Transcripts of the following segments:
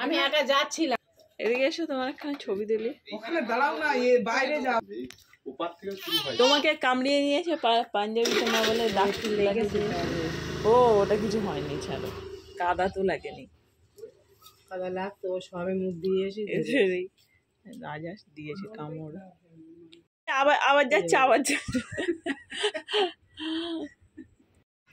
আমি একা যাচ্ছিলাম। এদিকে এসো, তোমার একখানে ছবি দিলি। ওখানে দাঁড়াও না, বাইরে যাও। তোমাকে কামড়িয়ে নিয়েছে পাঞ্জাবিতে না বলে দাগ লেগেছে। ও ওটা কিছু হয়নি, ছাড়ো, কাদা তো লাগেনি। কাদা লাগতো, সবে মুখ দিয়েছি। রাজা দিয়েছে কামড়। আবার আবার যাচ্ছে, আবার যাচ্ছে।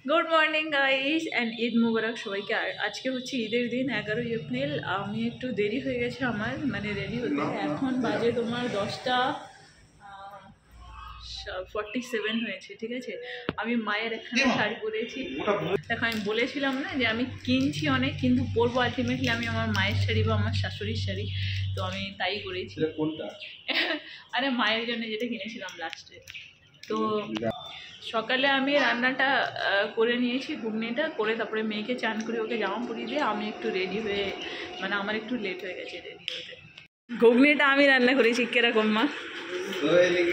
Good morning guys and Eid Mubarak সবাইকে। আজকে হচ্ছে ঈদের দিন, 11ই এপ্রিল। আমি একটু দেরি হয়ে গেছে আমার, মানে রেডি হতে। এখন বাজে তোমার 10:47 হয়েছে, ঠিক আছে। আমি মায়ের এখানে শাড়ি পরেছি। দেখো, আমি বলেছিলাম না যে আমি কিনছি অনেক, কিন্তু পরবো আলটিমেটলি আমি আমার মায়ের শাড়ি বা আমার শাশুড়ির শাড়ি। তো আমি তাই করেছি। আরে মায়ের জন্য যেটা কিনেছিলাম লাস্টে। তো সকালে আমি রান্নাটা করে নিয়েছি, ঘুগনিটা করে, তারপরে মেয়েকে চান করে ওকে জামা পরিয়ে দিয়ে আমি একটু রেডি হয়ে, মানে আমার একটু লেট হয়ে গেছে রেডি হতে। ঘুগনিটা আমি রান্না করেছি। কিরকম মা?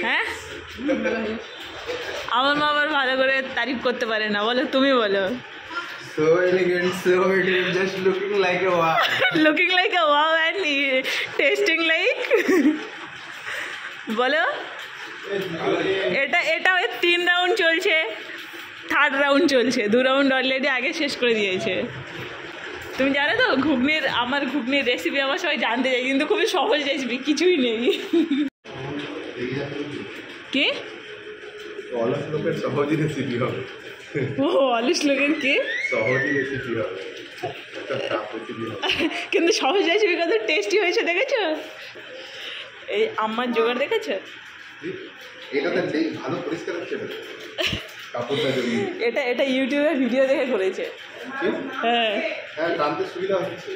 হ্যাঁ, আমার মা আবার ভালো করে তারিফ করতে পারে না, বলো, তুমি বলো। So elegant, so elegant, just looking like a wow. Looking like a wow and tasting like বলো। এটা 3 রাউন্ড চলছে, 3rd রাউন্ড চলছে। 2 রাউন্ড অলরেডি আগে শেষ করে দিয়েছে। তুমি জানো তো আমার ঘুগনির রেসিপি আমার সবাই জানতে চাই, কিন্তু খুবই সহজ রেসিপি, কিছুই নেই। কি অলস লোকের সহজই রেসিপি হবে। ও অলস লোকের কি সহজই রেসিপি হবে, কিন্তু সহজ রেসিপি কত টেস্টি হয়েছে দেখেছো? এই আমার জোগাড় দেখেছো? এটাতে ভালো পরিষ্কার হচ্ছে না কাপড়টা জড়িয়ে। এটা ইউটিউবে ভিডিও দেখে করেছে। হ্যাঁ হ্যাঁ, টানতে সুবিধা হচ্ছে।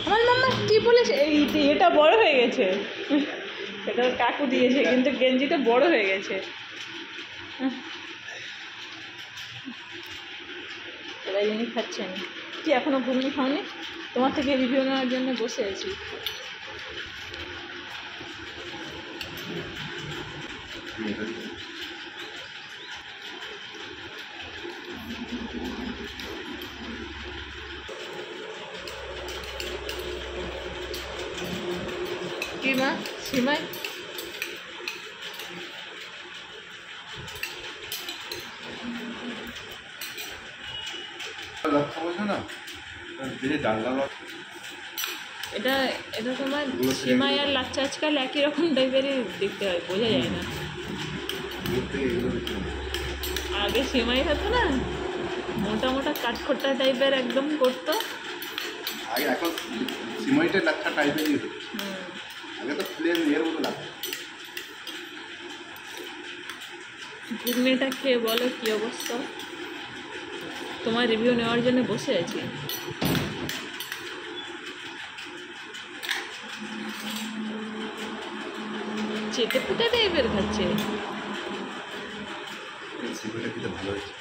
আমার মাম্মা কি বলেছে, এটা বড় হয়ে গেছে। এটা কাকু দিয়েছে, কিন্তু গেঞ্জিটা বড় হয়ে গেছে। এরা জিনিস খাচ্ছেন কি? এখনো ঘুগনি খাওনি? তোমার থেকে রিভিউ নেওয়ার জন্য বসে আছি। কি মা? সিমাই এটা তোমার সিমাই আর লাচ্চা আজকাল একই রকম টাইপেরই দেখতে হয়, বোঝা যায় না। আগে সিমাই হতো না, মোটা মোটা কাঠখোট্টা টাইপের একদম করতো। আগে এখন সিমাইটা লাচ্চা টাইপেরই হতো। আগে তো প্লেন এর মতো লাগতো। ঘুগনিটা খেয়ে বলো কি অবস্থা। তোমার রিভিউ নেওয়ার জন্য বসে আছি। চেটে পুটে টাইপের খাচ্ছে। ভালো হয়েছে।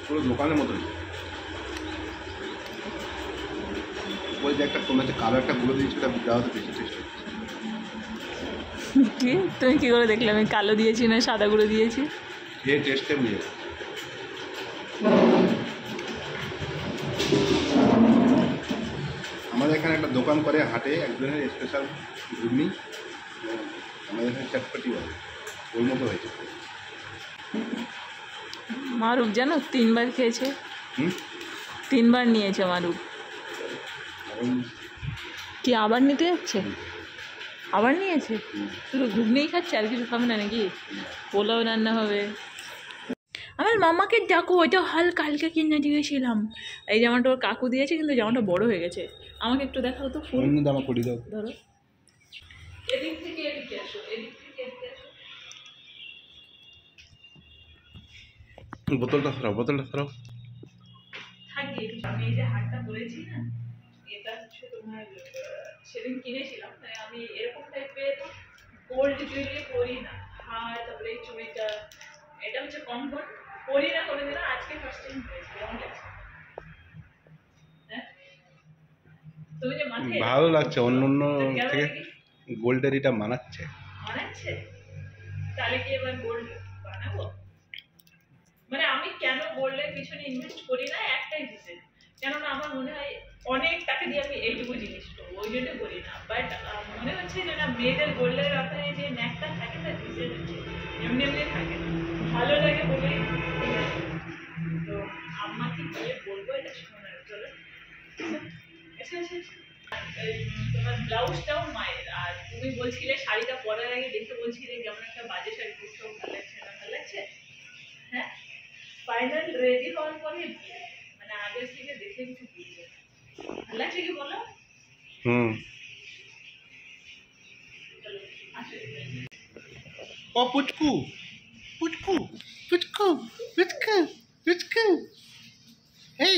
পুরো দোকানের মতন। ওই যে একটা তোমাকে কালো একটা গুঁড়ো দিয়েছি, ওটা দেওয়া তো বেশি টেস্ট হচ্ছে। কি? তুমি কি করে দেখলে আমি কালো দিয়েছি না সাদা গুঁড়ো দিয়েছি? খেয়ে টেস্টে নিয়ে আমাদের এখানে একটা দোকান করে হাটে, একজনের স্পেশাল ঘুগনি, আমাদের এখানে চটপটি বলে, ওই মতো হয়েছে। মারুফ জানো 3বার খেয়েছে। 3বার নিয়েছে মারুফ। কি আবার নিতে যাচ্ছে? আবার নিয়েছে? শুধু ঘুগনিই খাচ্ছে, আর কিছু খাবে না নাকি? পোলাও রান্না হবে। আমার মামাকে ডাকো, ওইটা কালকে কিনে দিয়েছিলাম। এই জামাটা ওর কাকু দিয়েছে, কিন্তু জামাটা বড় হয়ে গেছে। আমাকে একটু দেখাও তো ফুল জামা পরি দাও। ধরো, এদিক থেকে এদিকে আসো, এদিক থেকে এদিকে আসো। বোতলটা সরাও। থাকি, আমি এই যে হারটা পরেছি না, এটা হচ্ছে তোমার সেদিন কিনেছিলাম। মানে আমি এরকম টাইপের গোল্ড জুয়েলারি পরি না, হার, তারপরে এই চুড়িটা, এটা হচ্ছে কমফোর্ট, পরি না কোনোদিন। আজকে ফার্স্ট টাইম পরেছি। কেমন লাগছে? তুমি যে মাথায় ভালো লাগছে, অন্য থেকে গোল্ডের এটা মানাচ্ছে। তাহলে কি এবার গোল্ড বানাবো? মানে আমি কেন গোল্ডের পিছনে ইনভেস্ট করি না একটাই রিজন, কেননা আমার মনে হয় অনেক টাকা দিয়ে আমি এইটুকু জিনিস করবো, ওই জন্য করি না। বাট মনে হচ্ছে যে না, মেয়েদের গোল্ডের ব্যাপারে যে ন্যাকটা থাকে না, রিজন হচ্ছে এমনি এমনি থাকে না, ভালো লাগে বলেই। তো আম্মাকে গিয়ে বলবো এটা শোনার। চলো তোমার ব্লাউজটাও মায়ের, আর তুমি বলছিলে শাড়িটা পরার আগে দেখতে বলছিলে কেমন একটা বাজে শাড়ি পরছো, ভালো লাগছে না, ভালো লাগছে? হ্যাঁ, ফাইনাল রেডি হওয়ার পরে বিয়ে, মানে আগের থেকে দেখে কিছু বিয়ে ভালো লাগছে কি বলো? ও পুচকু পুচকু পুচকু পুচকু পুচকু, এই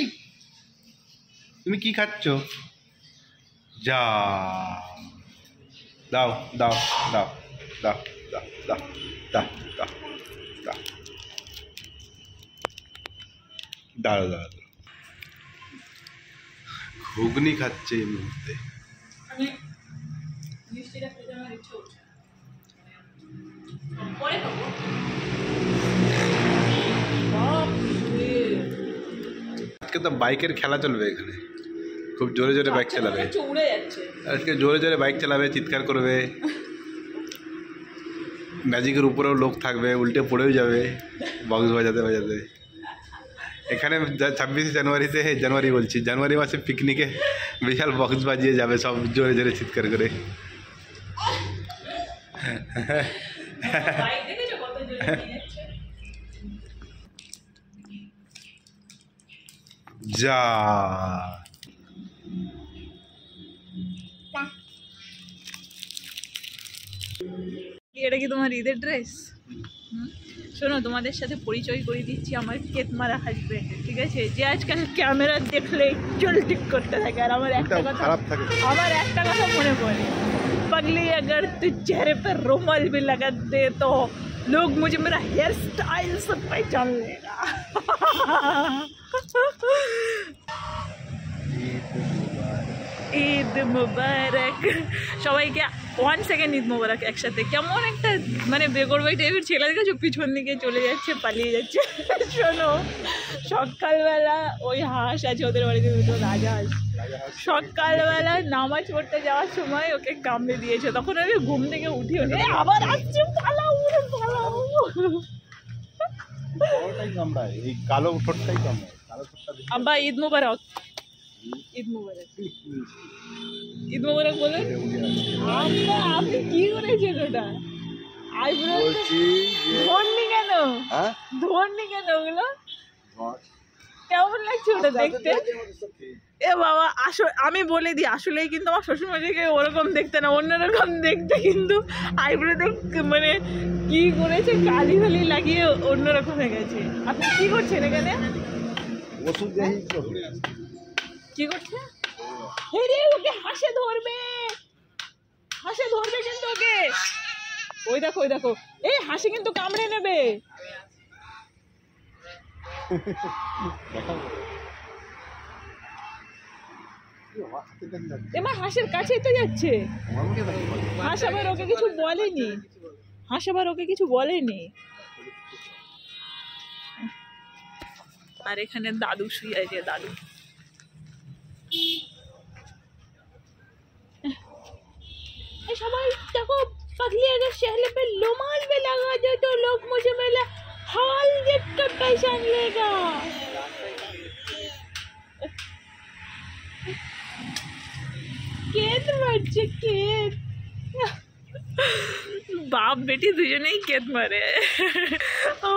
তুমি কি খাচ্ছ? যা দাও দাও দাও দাও দাও দাও দাও দাও দাও দাঁড়া দাঁড়া, ঘুগনি খাচ্ছে এই মুহূর্তে। আমি মিষ্টিটা খেতে আমার ইচ্ছে হচ্ছে, পরে খাবো। আজকে তো বাইকের খেলা চলবে এখানে, খুব জোরে জোরে বাইক চালাবে, উড়ে যাচ্ছে আজকে জোরে জোরে বাইক চালাবে, চিৎকার করবে, ম্যাজিকের উপরেও লোক থাকবে, উল্টে পড়েও যাবে বক্স বাজাতে বাজাতে। এখানে 26 জানুয়ারিতে, জানুয়ারি বলছি, জানুয়ারি মাসে পিকনিকে বিশাল বক্স বাজিয়ে যাবে সব জোরে জোরে চিৎকার করে। বাইক দেখেছো কত জোরে নিয়ে যাচ্ছে? যা এটা কি তোমার ঈদের ড্রেস? শোনো, তোমাদের সাথে পরিচয় করে দিচ্ছি আমার কেতমারা হাজবেন্ডের, ঠিক আছে? যে আজকাল ক্যামেরা দেখলে চল টিক করতে থাকে, আর আমার একটা কথা মনে পড়ে, पगली अगर तू चेहरे पर रुमाल भी लगा दे तो लोग मुझे मेरा हेयर स्टाइल से पहचान लेगा। ঈদ মুবারক সবাইকে, 1 সেকেন্ড ঈদ মুবারক একসাথে। কেমন একটা মানে বেগরবাই টাইপের ছেলে দেখেছো, পিছন দিকে চলে যাচ্ছে, পালিয়ে যাচ্ছে। শোনো, সকালবেলা ওই হাঁস আছে ওদের বাড়িতে, দুটো রাজহাঁস, সকালবেলা নামাজ পড়তে যাওয়ার সময় ওকে কামড়ে দিয়েছে, তখন আমি ঘুম থেকে উঠিও নি, আবার আসছে, পালাও পালাও। কালো ঠোঁটটাই কামড়ায়, কালো ঠোঁটটা। আব্বা ঈদ মুবারক, ঈদ মুবারক, ঈদ মুবারক বলে। আব্বা আপনি কি করেছেন ওটা? আইব্রো ধরনি কেন? ধরনি কেন ওগুলো? কেমন লাগছে ওটা দেখতে? এ বাবা, আমি বলে দিই, আসলেই কিন্তু আমার শ্বশুরমশাইকে ওরকম দেখতে না, অন্যরকম দেখতে, কিন্তু আইব্রোতে মানে কি করেছে, কালি ফালি লাগিয়ে অন্যরকম হয়ে গেছে। আপনি কি করছেন এখানে? কি করছে? রে ওকে হাসে ধরবে, হাসে ধরবে কিন্তু ওকে। ওই দেখো, ওই দেখো, এই হাসি কিন্তু কামড়ে নেবে। এবার হাঁসের কাছেই তো যাচ্ছে। হাঁস আবার ওকে কিছু বলেনি, হাঁস আবার ওকে কিছু বলেনি। আর এখানে দাদু শুয়ে আছে, দাদু। সবাই দেখো, पगली अगर चेहरे पे रुमाल भी लगा दे तो लोग मुझे मेरा हाल देख कर पहचान लेगा। केत मरছে केत, बाप बेटी দুজনেই কেত মারে। ও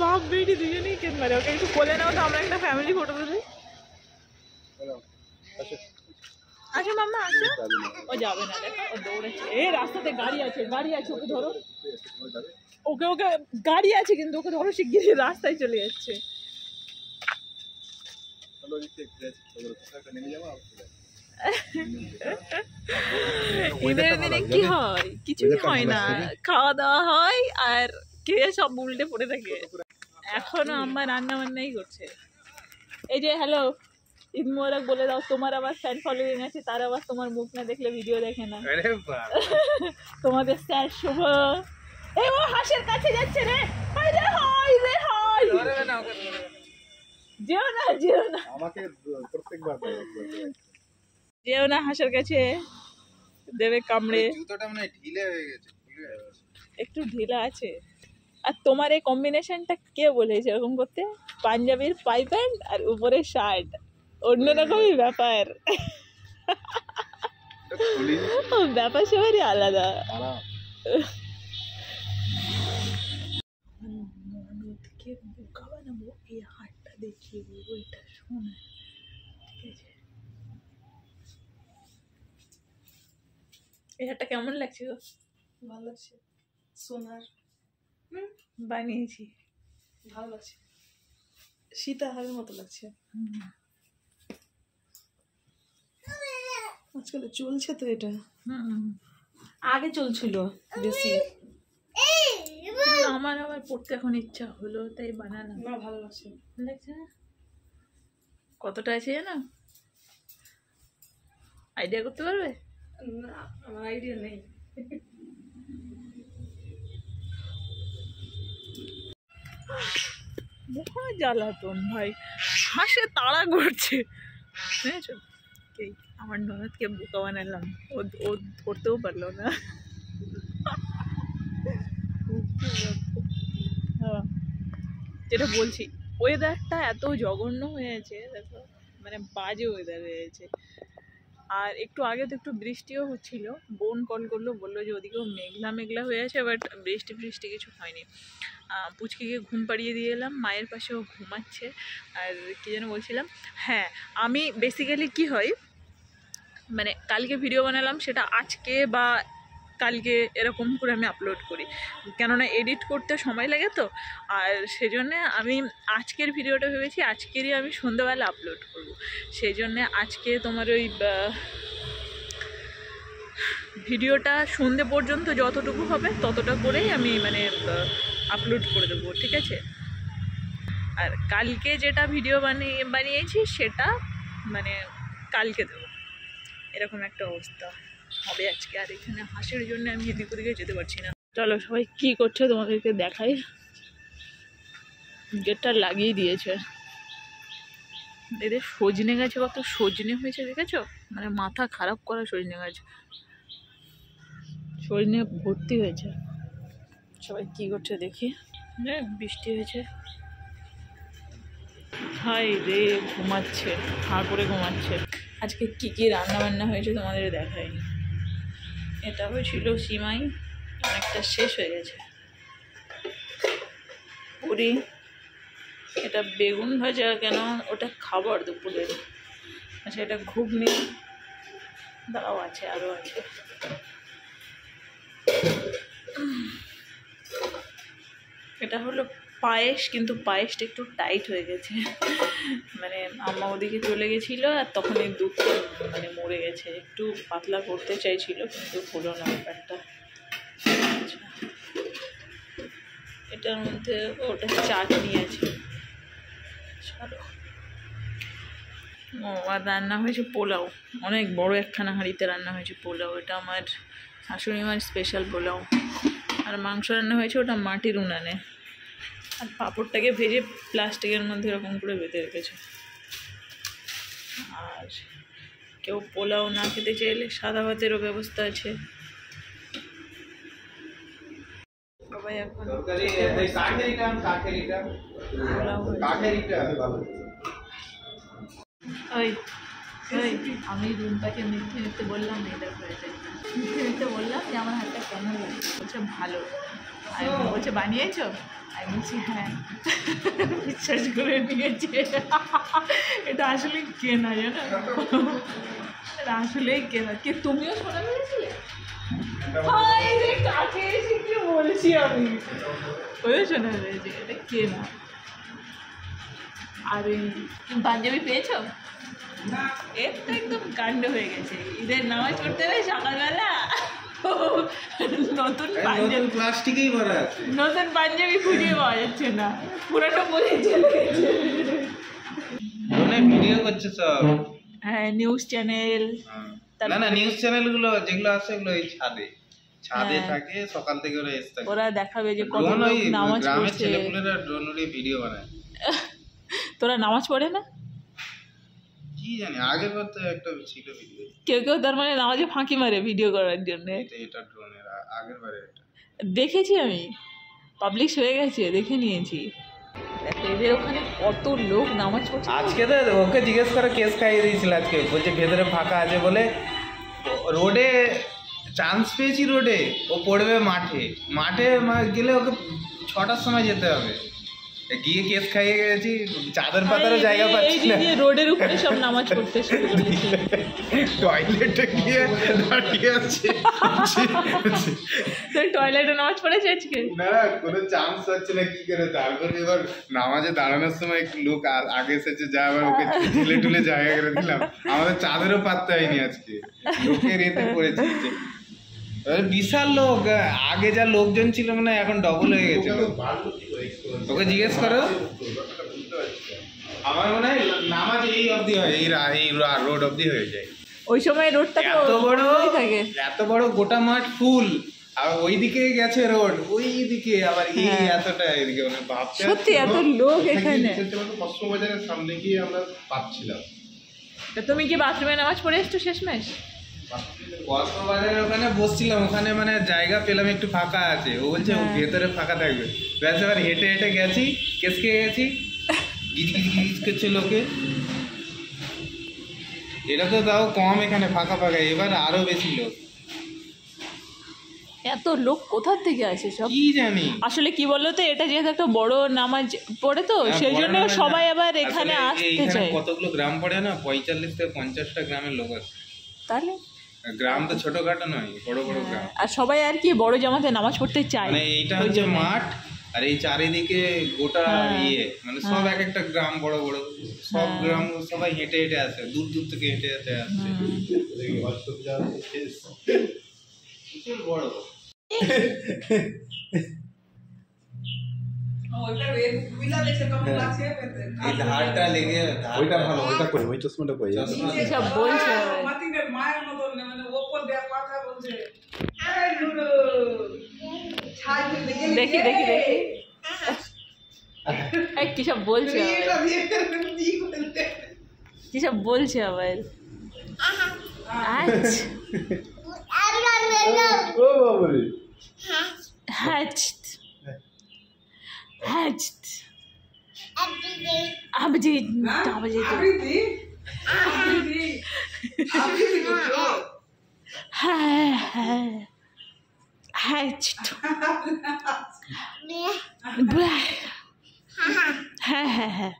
বাপ বেটি দুজনেই কেত মারে। ওকে একটু বলে নাও তো, আমরা একটা ফ্যামিলি ফটো তুলি। আসো মাম্মা আসো। ও যাবে না, দেখো ও দৌড়েছে। এই রাস্তাতে গাড়ি আছে, গাড়ি আছে, ওকে ধরো। ওকে ওকে গাড়ি আছে কিন্তু ওকে ধরো, শিগগিরই রাস্তায় চলে যাচ্ছে। ঈদের দিনে কি হয়? কিছুই হয় না, খাওয়া দাওয়া হয় আর খেয়ে সব উল্টে পড়ে থাকে। এখনো আম্মা রান্না বান্নাই করছে। এই যে হ্যালো, ঈদ মোবারক বলে দাও। তোমার আবার ফ্যান ফলোইং আছে, তার আবার তোমার মুখ না দেখলে ভিডিও দেখে না। তোমাদের স্যার শুভ। এই ও হাঁসের কাছে যাচ্ছে রে, হাই রে হাই রে হাই, যেও না যেও না, আমাকে প্রত্যেকবার যেও না হাঁসের কাছে, দেবে কামড়ে। জুতোটা মানে ঢিলে হয়ে গেছে, একটু ঢিলা আছে। আর তোমার এই কম্বিনেশনটা কে বলেছে এরকম করতে? পাঞ্জাবির পাই প্যান্ট আর উপরে শার্ট, অন্যরকমই ব্যাপার। ব্যাপার সবারই আলাদা। ননদকে বোকা বানাবো, এই হাটটা দেখিয়ে বলবো এটা শোন, ঠিক আছে? এই হাটটা কেমন লাগছে গো? ভালো লাগছে, সোনার বানিয়েছি, ভালো লাগছে, সীতাহারের মতো লাগছে। আজকাল চলছে তো এটা, আগে চলছিল বেশি। আমার আবার পড়তে এখন ইচ্ছা হলো তাই বানালাম। না ভালো লাগছে, লাগছে না? কতটা আছে জানো? আইডিয়া করতে পারবে? না আমার আইডিয়া নেই। মহা জ্বালাতন ভাই, হাসে তাড়া করছে, বুঝেছো? আমার ননদকে বোকা বানালাম, ও ধরতেও পারলো না। যেটা বলছি, ওয়েদারটা এত জঘন্য হয়েছে দেখো, মানে বাজে ওয়েদার হয়েছে। আর একটু আগে তো একটু বৃষ্টিও হচ্ছিল, বোন কল করলো, বললো যে ওদিকেও মেঘলা মেঘলা হয়ে আছে, বাট বৃষ্টি ফৃষ্টি কিছু হয়নি। পুচকিকে ঘুম পাড়িয়ে দিয়ে এলাম, মায়ের পাশেও ঘুমাচ্ছে। আর কী যেন বলছিলাম, হ্যাঁ আমি বেসিক্যালি কি হয়, মানে কালকে ভিডিও বানালাম সেটা আজকে বা কালকে এরকম করে আমি আপলোড করি, কেননা এডিট করতে সময় লাগে তো। আর সেজন্যে আমি আজকের ভিডিওটা ভেবেছি আজকেরই আমি সন্ধ্যাবেলা আপলোড করব। সেই জন্যে আজকে তোমার ওই ভিডিওটা সন্ধ্যে পর্যন্ত যতটুকু হবে ততটা করেই আমি মানে আপলোড করে দেবো, ঠিক আছে? আর কালকে যেটা ভিডিও বানিয়েছি সেটা মানে কালকে দেবো, এরকম একটা অবস্থা হবে আজকে। আর এখানে হাঁসের জন্য আমি এদিক ওদিকে যেতে পারছি না। চলো সবাই কি করছে তোমাদেরকে দেখাই। গেটটা লাগিয়ে দিয়েছে, এদের সজনে গাছে কত সজনে হয়েছে দেখেছো? মানে মাথা খারাপ করা সজনে গাছ, সজনে ভর্তি হয়েছে। সবাই কি করছে দেখি। বৃষ্টি হয়েছে, হাই রে ঘুমাচ্ছে, হাঁ করে ঘুমাচ্ছে। আজকে কি কি রান্না বান্না হয়েছে তোমাদের দেখাই। এটা হয়েছিল সিমাই, অনেকটা শেষ হয়ে গেছে। পুরি, এটা বেগুন ভাজা, কেন ওটা খাবার দুপুরের। আচ্ছা এটা ঘুগনি, দাঁড়াও আছে আরও আছে। এটা হলো পায়েস, কিন্তু পায়েসটা একটু টাইট হয়ে গেছে, মানে আম্মা ওদিকে চলে গেছিলো আর তখন এই দুধটা মানে মরে গেছে। একটু পাতলা করতে চাইছিল কিন্তু হলো না ব্যাপারটা। এটার মধ্যে ওটা চাটনি আছে। ও আর রান্না হয়েছে পোলাও, অনেক বড় একখানা হাঁড়িতে রান্না হয়েছে পোলাও। এটা আমার শাশুড়ি মার স্পেশাল পোলাও। আর মাংস রান্না হয়েছে ওটা মাটির উনানে। আর পাঁপড়টাকে ভেজে প্লাস্টিকের মধ্যে এরকম করে বেঁধে রেখেছে। আর কেউ পোলাও না খেতে চাইলে সাদা ভাতেরও ব্যবস্থা আছে। সবাই এখন ওই ওই আমি রুমটাকে মিথ্যে মিথ্যে বললাম, এটা হয়েছে মিথ্যে মিথ্যে বললাম যে আমার হাতটা কেমন লাগে। বলছে ভালো, আর বলছে বানিয়েছো? আমি বলছি হ্যাঁ, বিশ্বাস করে নিয়েছে। এটা আসলে কেনা, জানো, এটা আসলেই কেনা। কে তুমিও শোনা পেয়েছিলে? কাছে এসে কি বলছি আমি, ওই শোনা পেয়েছি, এটা কেনা। আর পাঞ্জাবি পেয়েছো? এর তো একদম কাণ্ড হয়ে গেছে। ঈদের নামাজ পড়তে হবে সকালবেলা, নতুন পাঞ্জাবি প্লাস্টিকেই ভরা, নতুন পাঞ্জাবি খুঁজে পাওয়া যাচ্ছে না, পুরোটা বলে চলে গেছে। ভিডিও করছে সব, হ্যাঁ নিউজ চ্যানেল, না না নিউজ চ্যানেলগুলো যেগুলো আছে ওগুলো এই ছাদে, ছাদে থাকে, সকাল থেকে ওরা এসে থাকে। ওরা দেখাবে যে কত লোক নামাজ গ্রামের পড়ছে। ছেলেপুলেরা ড্রোন উড়িয়ে ভিডিও বানায়। তোরা নামাজ পড়ে না? কি জানি, আগের বার তো একটা ছিল ভিডিও। কেউ কেউ তার মানে নামাজে ফাঁকি মারে ভিডিও করার জন্য। এটা ড্রোনের আগের বারে এটা দেখেছি আমি, পাবলিশ হয়ে গেছে, দেখে নিয়েছি। দেখো এদের ওখানে কত লোক নামাজ পড়ছে। আজকে তো ওকে জিজ্ঞেস করে কেস খাইয়ে দিয়েছিল আজকে, বলছে ভেতরে ফাঁকা আছে বলে। রোডে চান্স পেয়েছি, রোডে ও পড়বে মাঠে। মাঠে গেলে ওকে 6টার সময় যেতে হবে, গিয়ে কেস খাইয়ে গেছি। চাদর পাতারও জায়গা পাচ্ছি না, রোডের উপরে সব নামাজ পড়তে শুরু করেছে। টয়লেটে গিয়ে দাঁড়িয়ে আছে। টয়লেটে নামাজ পড়েছে আজকে? না, কোনো চান্স হচ্ছে না, কি করে। তারপরে এবার নামাজে দাঁড়ানোর সময় একটু লোক আগে এসেছে, যা আবার ওকে ঠেলে টুলে জায়গা করে দিলাম। আমাদের চাঁদেরও পাত্তা হয়নি আজকে, লোকের এতে পড়েছে। বিশাল লোক, আগে যা লোকজন ছিল মানে এখন ডবল হয়ে গেছে। ওকে জিজ্ঞেস করো। আমার মনে হয় নামাজ এই অবধি হয়, এই রোড অবধি হয়ে যায়। ওই সময় রোডটা এত বড় গোটা মাঠ ফুল, আর ওইদিকে গেছে রোড, ওইদিকে আবার এই এতটা এদিকে, মানে ভাবতে সত্যি এত লোক এখানে। কসমবাজারের সামনে গিয়ে আমরা পাচ্ছিলাম। তুমি কি বাথরুমে নামাজ পড়ে এসছো শেষমেশ? কসমবাজারের ওখানে বসছিলাম, ওখানে মানে জায়গা পেলাম একটু ফাঁকা আছে। ও বলছে ভেতরে ফাঁকা থাকবে, ব্যাস। এবার হেঁটে হেঁটে গেছি, কেসকে গেছি, গিজ গিজ গিজ করছে লোকে। এটা তো তাও কম, এখানে ফাঁকা ফাঁকা, এবার আরো বেশি লোক। এত লোক কোথা থেকে আসে সব কি জানি। আসলে কি বলতো, এটা যেহেতু একটা বড় নামাজ পড়ে তো সেই জন্য সবাই আবার এখানে আসতে চায়। কতগুলো গ্রাম পড়ে না, 45 থেকে 50টা গ্রামের লোক আছে। তাহলে গ্রাম তো ছোটখাটো নয়, বড় বড় গ্রাম। আর সবাই আর কি বড় জামাতে নামাজ পড়তে চায়। মানে এইটা হচ্ছে মাঠ, আর এই চারিদিকে গোটা ইয়ে, মানে সব এক একটা গ্রাম, বড় বড় সব গ্রাম। সবাই হেঁটে হেঁটে আসে, দূর দূর থেকে হেঁটে হেঁটে আসছে। বড় ধারটা লেগে, ওইটা ভালো, ওইটা করি, ওই চশমাটা করি। সব বলছে দেখি দেখি দেখি কি সব বলছে, কি সব বলছে আবার। ও বাবারে, hatched abjid hatched হ্যাঁ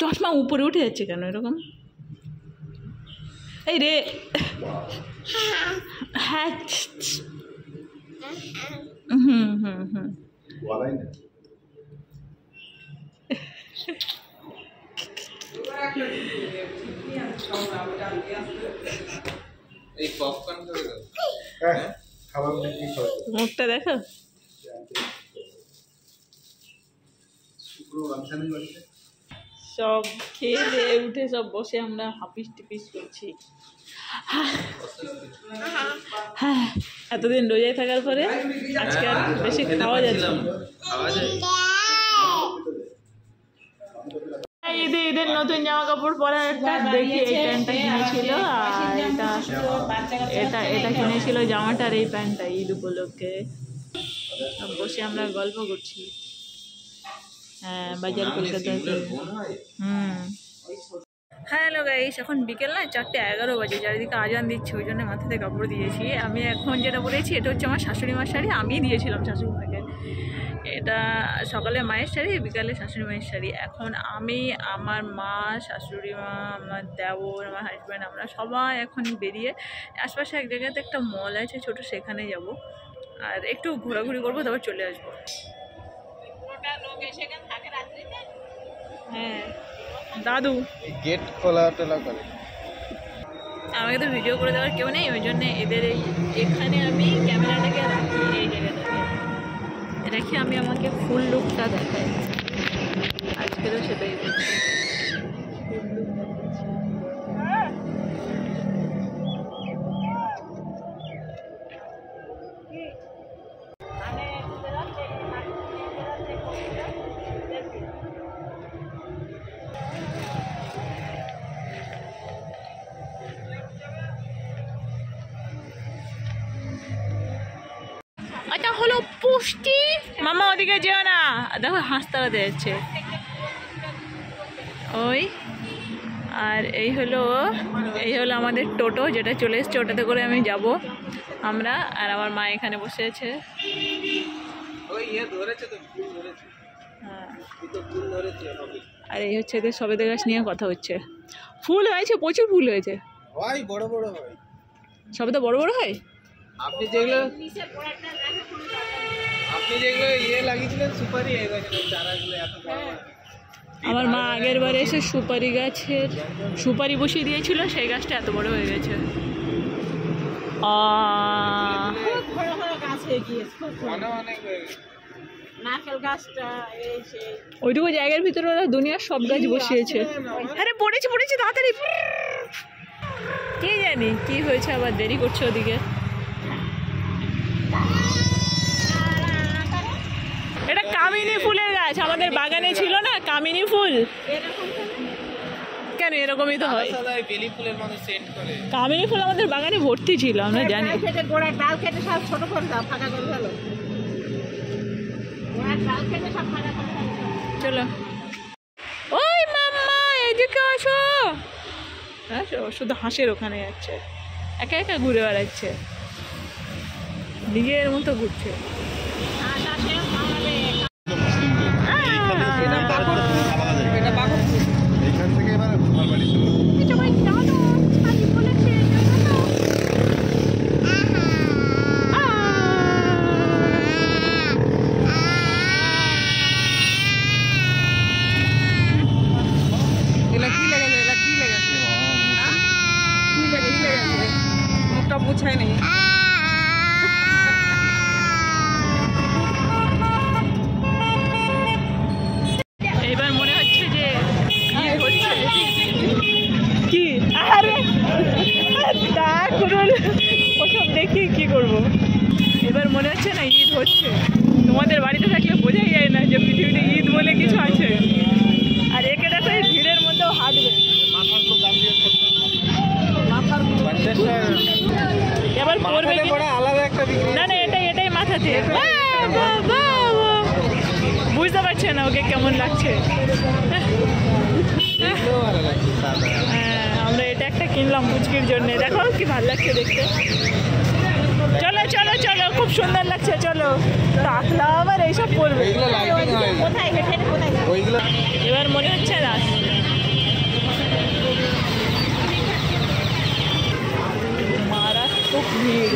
চশমা উপরে উঠে যাচ্ছে কেন এরকম? এই রে hatched বলাই না। এই পপকর্ন করে দাও। খাবার কি খাবে? মুখটা দেখো। সব খেয়ে দিয়ে উঠে সব বসে আমরা হাপিস টিপিস করছি। হ্যাঁ, এতদিন রোজায় থাকার পরে আজকে আর বেশি খাওয়া যাচ্ছে না। ঈদের নতুন জামা কাপড় পরার একটা দেখি, এই প্যান্টটা কিনেছিল, আর এটা কিনেছিল জামাটার এই প্যান্টটা ঈদ উপলক্ষে। বসে আমরা গল্প করছি। হ্যাঁ, বাজার কলকাতাতে। হ্যালো গাইস, এখন বিকেল না 4:11 বাজে, চারিদিকে আজান দিচ্ছে, ওই জন্য মাথাতে কাপড় দিয়েছি। আমি এখন যেটা বলেছি এটা হচ্ছে আমার শাশুড়ি মার শাড়ি, আমি দিয়েছিলাম শাশুড়ি মাকে। এটা সকালে মায়ের শাড়ি, বিকালে শাশুড়ি মায়ের শাড়ি। এখন আমি, আমার মা, শাশুড়ি মা, আমার দেওর, আমার হাজব্যান্ড, আমরা সবাই এখন বেরিয়ে আশপাশে এক জায়গাতে একটা মল আছে ছোটো, সেখানে যাব আর একটু ঘোরাঘুরি করবো, তারপর চলে আসবো। হ্যাঁ দাদু গেট খোলা টোলা করে, আমাকে তো ভিডিও করে দেওয়ার কেউ নেই, ওই জন্য এদের এখানে আমি ক্যামেরাটাকে রাখি, এই জায়গাটাকে রেখে আমি আমাকে ফুল লুকটা দেখাই। আজকেরও সেটাই করছি। এটা হলো পুষ্টি। মামা ওদিকে যেও না, দেখো হাসতে যাচ্ছে ওই। আর এই হলো আমাদের টোটো, যেটা চলে এসছে, ওটাতে করে আমি যাব আমরা। আর আমার মা এখানে বসে আছে। আর এই হচ্ছে এদের সবেদা গাছ নিয়ে কথা হচ্ছে। ফুল হয়েছে, প্রচুর ফুল হয়েছে। বড় বড় হয়, সবেদা বড় বড় হয়। আপনি যেগুলো লাগিয়েছিলেন সুপারি হয়ে গেছে চারাগুলো এত বড়। আমার মা আগের বারে এসে সুপারি গাছের সুপারি বসিয়ে দিয়েছিল, সেই গাছটা এত বড় হয়ে গেছে। ওইটুকু জায়গার ভিতরে ওরা দুনিয়ার সব গাছ বসিয়েছে। আরে পড়েছে তাড়াতাড়ি, কে জানি কি হয়েছে, আবার দেরি করছে ওদিকে। এটা কামিনী ফুলের গাছ, আমাদের বাগানে ছিল না কামিনী ফুল। কেন এরকমই তো হয়, বেলি ফুলের মতো সেট করে। কামিনী ফুল আমাদের বাগানে ভর্তি ছিল, আমরা জানি। গোড়ার ডাল কেটে সব ছোট করে দাও, ফাঁকা করে ফেলো। গোড়ার ডাল কেটে সব ফাঁকা করে ফেলো। চলো ওই মাম্মা এদিকে আসো। হ্যাঁ, শুধু হাঁসের ওখানে যাচ্ছে, একা একা ঘুরে বেড়াচ্ছে, নিজের মতো ঘুরছে। এইখান থেকে এবার আমার বাড়ি চলে মুখটা বুঝাই নেই। এবার মনে হচ্ছে যে ঈদ হচ্ছে কি। আরে তা করুন, ওসব দেখি কি করবো। এবার মনে হচ্ছে না ঈদ হচ্ছে। তোমাদের বাড়িতে থাকলে বোঝাই যায় না যে পৃথিবীতে ঈদ বলে কিছু আছে। আর একে দেখো এই ভিড়ের মধ্যেও হাঁটবে। এবার পড়বে আলাদা একটা না, এটাই মাথাতে। বুঝতে পারছে না ওকে কেমন লাগছে। আমরা এটা একটা কিনলাম পুচকির জন্য, দেখো কি ভালো লাগছে দেখতে। চলো চলো চলো, খুব সুন্দর লাগছে। চলো টাকলা আবার এইসব পড়বে। এবার মনে হচ্ছে না মারাত্মক ভিড়।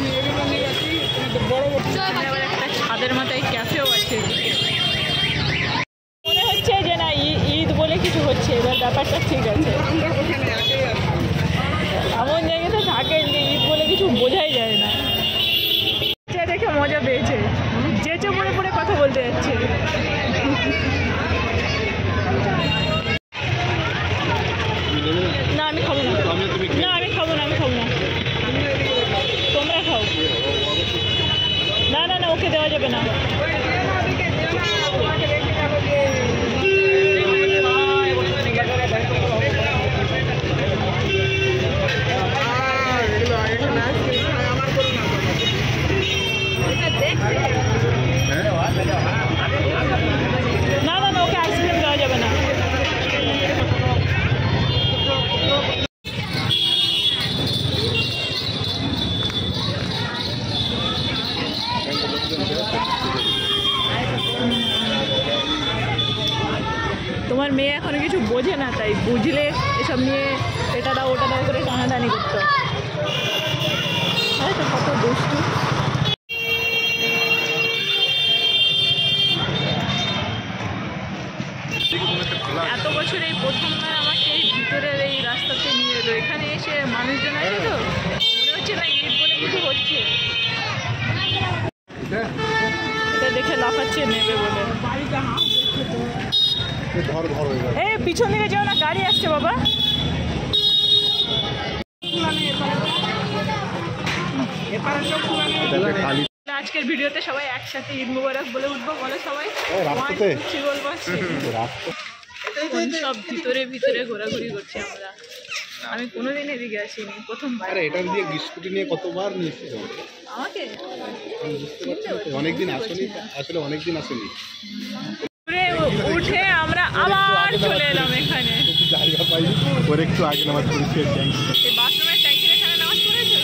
আবার একটা ছাদের মাথায় ক্যাফেও আছে। মনে হচ্ছে যে না ঈদ বলে কিছু হচ্ছে, এবার ব্যাপারটা ঠিক আছে। এমন জায়গাতে থাকেন যে ঈদ বলে কিছু বোঝাই যায় না। দেখে মজা পেয়েছে, যেচে পড়ে পড়ে কথা বলতে যাচ্ছে। না আমি খাবো না, না আমি খাবো না, তোমরা খাও। না না না, ওকে দেওয়া যাবে না। না না না, ওকে আইসক্রিম দেওয়া যাবে না। তোমার মেয়ে এখনো কিছু বোঝে না, তাই বুঝলে এসব নিয়ে এটা দাও ওটা দাও করে টানাটানি করতো। হ্যাঁ, তো কত দুষ্টু। এত বছর এই প্রথমবার আমাকে এই ভিতরের এই রাস্তাতে নিয়ে এলো। এখানে এসে মানুষজন আছে তো, মনে হচ্ছে না ঈদ বলে কিছু হচ্ছে। এটা দেখে লাফাচ্ছে নেবে বলে। এই পিছন দিকে যাও না, গাড়ি আসছে বাবা। আজকের ভিডিওতে সবাই একসাথে ঈদ মুবারক বলে উঠবো, বলো সবাই। বলবো সব ভিতরে ভিতরে ঘোরাঘুরি করছি আমরা। আমি কোনোদিন এদিকে আসিনি, প্রথমবার। এটা দিয়ে স্কুটি নিয়ে কতবার নিয়েছি আমাকে অনেকদিন আসেনি, আসলে অনেকদিন আসেনি। উঠে আমরা আবার চলে এলাম এখানে। জায়গা পাই ওর একটু আগে নামাজ পড়েছি। এই বাথরুমের ট্যাঙ্কির এখানে নামাজ পড়েছে।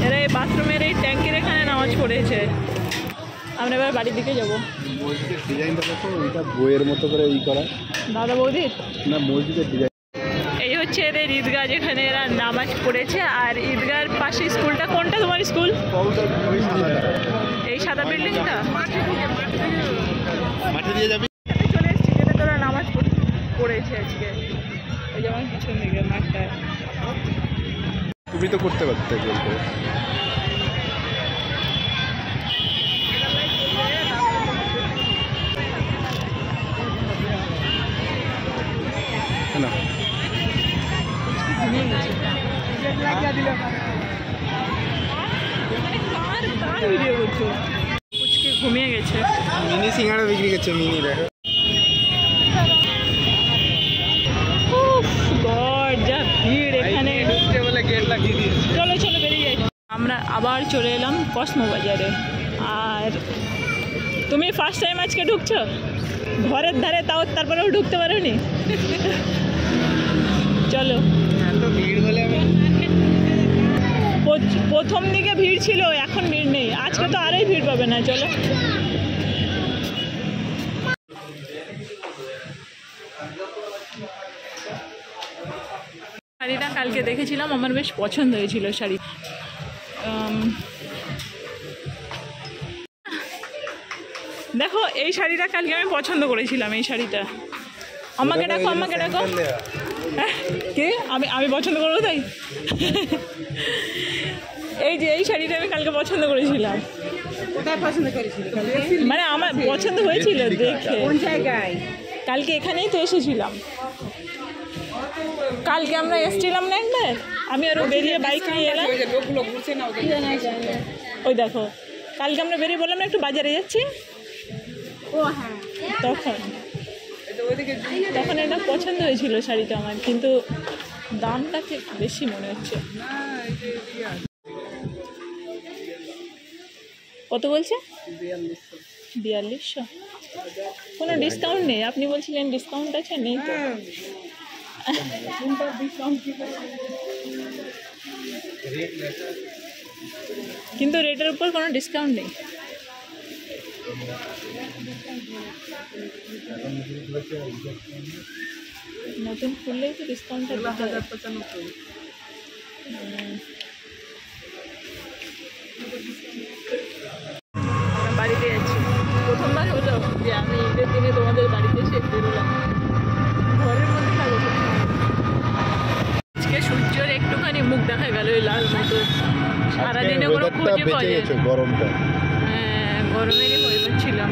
এরা এই বাথরুমের এই ট্যাঙ্কির এখানে নামাজ পড়েছে। আমরা এবার বাড়ির দিকে যাবো। মসজিদের ডিজাইনটা দেখো, ওইটা বইয়ের মতো করে করা। দাদা বৌদির না, মসজিদের ডিজাইন। এই হচ্ছে এদের ঈদগাহ, যেখানে এরা নামাজ পড়েছে। আর ঈদগাহর পাশে স্কুলটা কোনটা তোমার স্কুল? এই সাদা বিল্ডিংটা। মাঠে দিয়ে যাবি। চলে এসেছি, যেটা তোরা নামাজ পড়েছে আজকে। ওই যেমন পিছন দিকে মাঠটায়। তুমি তো করতে পারতে বলতে। না ঘুমিয়ে গেছে। মিনি সিঙ্গাড়া বিক্রি করছে, মিনি দেখো। যা ভিড় এখানে, বলে গেট লাগিয়ে দিয়েছে। চলো চলো বেরিয়ে যাই। আমরা আবার চলে এলাম কসমো বাজারে। আর তুমি ফার্স্ট টাইম আজকে ঢুকছো ঘরের ধারে, তাও তারপরেও ঢুকতে পারোনি। চলো। এত ভিড় হলে প্রথম দিকে ভিড় ছিল, এখন ভিড় নেই। আজকে তো আরোই ভিড় পাবে না। চলো। শাড়িটা কালকে দেখেছিলাম, আমার বেশ পছন্দ হয়েছিল শাড়ি। দেখো এই শাড়িটা কালকে আমি পছন্দ করেছিলাম। এই শাড়িটা আমাকে ডাকো, আমাকে ডাকো। কে? আমি পছন্দ করবো তাই? এই যে এই শাড়িটা আমি কালকে পছন্দ করেছিলাম। কোথায় পছন্দ করেছিল? মানে আমার পছন্দ হয়েছিল দেখে। কোন জায়গায়? কালকে এখানেই তো এসেছিলাম। কালকে আমরা এসেছিলাম না একবার, আমি আরো বেরিয়ে বাইক নিয়ে এলাম। লোকগুলো ঘুরছে না, ওই দেখো কালকে আমরা বেরিয়ে বললাম না একটু বাজারে যাচ্ছি। ও হ্যাঁ, তখন এটা পছন্দ হয়েছিল শাড়িটা আমার, কিন্তু দামটা ঠিক বেশি মনে হচ্ছে। কত বলছে? 4200। কোনো ডিসকাউন্ট নেই? আপনি বলছিলেন ডিসকাউন্ট আছে, নেই তো। কিন্তু রেটের উপর কোনো ডিসকাউন্ট নেই। নতুন খুললেই তো ডিসকাউন্টটা দিতে হবে। 1095। বাড়িতে যাচ্ছি। প্রথমবার হলো যে আমি ঈদের দিনে তোমাদের বাড়িতে এসে বেরোলাম। ঘরের মধ্যে থাকবো। আজকে সূর্যের একটুখানি মুখ দেখা গেল ওই লাল মতো। সারাদিনে কোনো খুঁজে পাওয়া যায় না। গরমটা, হ্যাঁ, গরমেরই হয়ে যাচ্ছিলাম।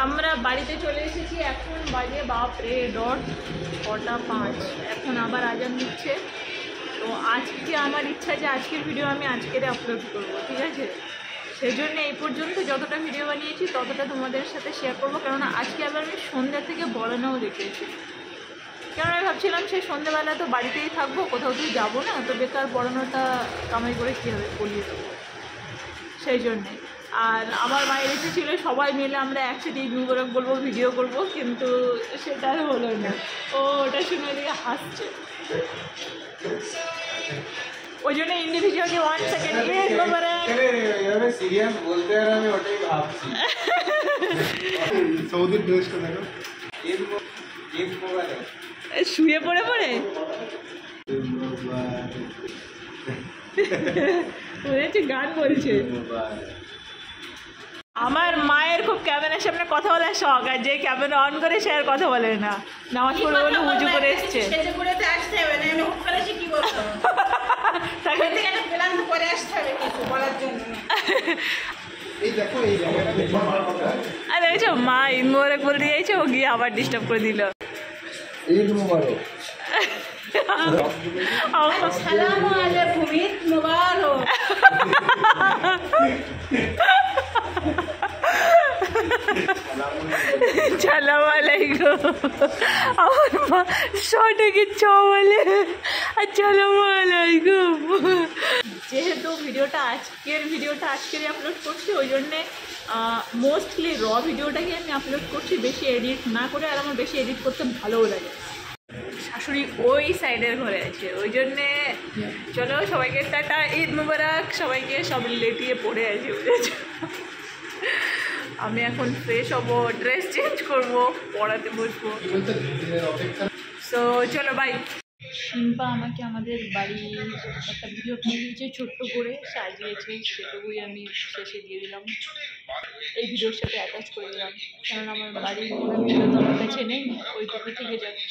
আমরা বাড়িতে চলে এসেছি। এখন বাজে বাপরে ডট 5:15। এখন আবার আজান দিচ্ছে। তো আজকে আমার ইচ্ছা যে আজকের ভিডিও আমি আজকের আপলোড করবো, ঠিক আছে? সেই জন্য এই পর্যন্ত যতটা ভিডিও বানিয়েছি ততটা তোমাদের সাথে শেয়ার করবো। কেননা আজকে আবার আমি সন্ধ্যা থেকে বড়ানাও দেখেছি। কেন আমি ভাবছিলাম সেই সন্ধ্যেবেলা তো বাড়িতেই থাকবো, কোথাও তুই যাবো না, তো বেকার পড়ানোটা কামাই করে কী হবে, পড়িয়ে দেবো। সেই জন্যে। আর আমার মায়ের এসেছিলো, সবাই মিলে আমরা একসাথে ঈদ মুবারক বলবো, ভিডিও করব, কিন্তু সেটা আর হলো না। ও ওটা শুনে ওদিকে হাসছে। ওই জন্য ইন্ডিভিজুয়ালি 1 সেকেন্ড ঈদ মুবারক সিরিয়াস বলতে, আর আমি ওটাই ভাবছি। সৌদির ড্রেসটা দেখো। ঈদ মুবারক শুয়ে পড়ে পড়ে গান বলছে। আমার মায়ের খুব ক্যামেরার সামনে কথা বলার শখ, আর যে ক্যামেরা অন করে সে আর কথা বলে না। নামাজ পড়ে বলে উঁচু করে এসছে। আর দেখেছো মা ঈদ মুবারক বলতে চাইছে, ও গিয়ে আবার ডিস্টার্ব করে দিল। ঈদ মুবারক। আসসালামু আলাইকুম, ঈদ মুবারক। আসসালামালাইকুম। আমার মা শটাকে চ বলে আসসালামালাইকুম। যেহেতু আজকের ভিডিওটা আজকেরই আপলোড করছি, ওই জন্যে মোস্টলি ভিডিওটাকে আমি আপলোড করছি, বেশি এডিট না করে। আর আমার বেশি এডিট করতে ভালোও লাগে। শাশুড়ি ওই সাইডের ঘরে আছে, ওই জন্যে চলো সবাইকে টাটা, ঈদ মুবারক সবাইকে। সব লেটিয়ে পড়ে আছি, বুঝেছো? আমি এখন ফ্রেশ হবো, ড্রেস চেঞ্জ করবো, পড়াতে বসবো। সো চলো বাই। শিম্পা আমাকে আমাদের বাড়ির একটা ভিডিও নিয়ে দিয়েছে, ছোট্ট করে সাজিয়েছে, সেটুকুই আমি শেষে দিয়ে দিলাম, এই ভিডিওর সাথে অ্যাটাচ করে দিলাম, কারণ আমার বাড়ির কোনো ভিডিও তো আমার কাছে নেই, ওইটুকু থেকে যাবে।